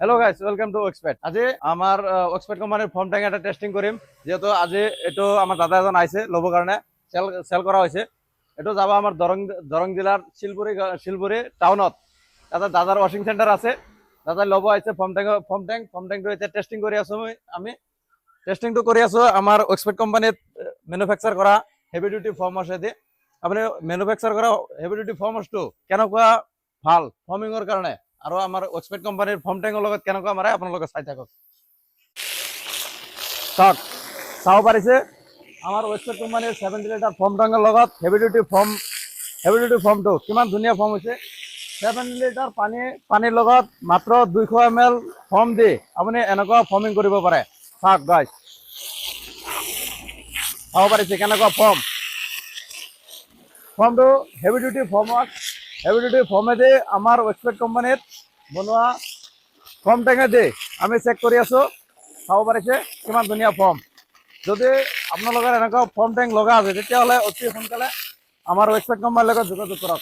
Hello' guys, welcome to expect. আজি আমাৰ expect কোম্পানীৰ ফৰ্ম টেং এটা টেষ্টিং কৰিম। যিহেতু আজি এইটো আমাৰ দাদা এজন আহিছে ল'বৰ কাৰণে, চেল কৰা হৈছে। এইটো যাব আমাৰ দৰং জিলাৰ শিলপুৰী টাউনত। তাতে দাদাৰ ৱাশ্বিং চেণ্টাৰ আছে। দাদাই ল'ব আহিছে ফৰ্মটেংটো এতিয়া টেষ্টিং কৰি আছো। আমি টেষ্টিংটো কৰি আছো আমাৰ এক্সপেক্ট কোম্পানীত মেনুফেকচাৰ কৰা হেভি ডিউটি ফৰ্ম হাউচেদি। আপুনি মেনুফেকচাৰ কৰা হেভি ডিউটি ফৰ্ম হাউচটো কেনেকুৱা ভাল ফৰ্মিঙৰ কাৰণে আৰু আমাৰ এক্সপেক্ট কোম্পানীৰ ফৰ্ম টেঙৰ লগত কেনেকুৱা মাৰে আপোনালোকে চাই থাকক। চাব পাৰিছে আমাৰ এক্সপেক্ট কোম্পানীৰ 70 লিটাৰ ফৰ্ম টেঙৰ লগত হেভি ডিউটি ফৰ্মটো কিমান ধুনীয়া ফৰ্ম হৈছে। 70 লিটাৰ পানীৰ লগত মাত্ৰ 200 ml ফৰ্ম দি আপুনি এনেকুৱা ফৰ্মিং কৰিব পাৰে। চাওক গাইজ, চাব পাৰিছে কেনেকুৱা ফৰ্মটো হেভি ডিউটি ফৰ্মেদি আমাৰ এক্সপেক্ট কোম্পানীত বনোৱা ফৰ্ম টেঙেদি আমি চেক কৰি আছো। চাব পাৰিছে কিমান ধুনীয়া ফৰ্ম। যদি আপোনালোকৰ এনেকুৱা ফৰ্ম টেং লগা আছে তেতিয়াহ'লে অতি সোনকালে আমাৰ এক্সপেক্ট কোম্পানীৰ লগত যোগাযোগ কৰক।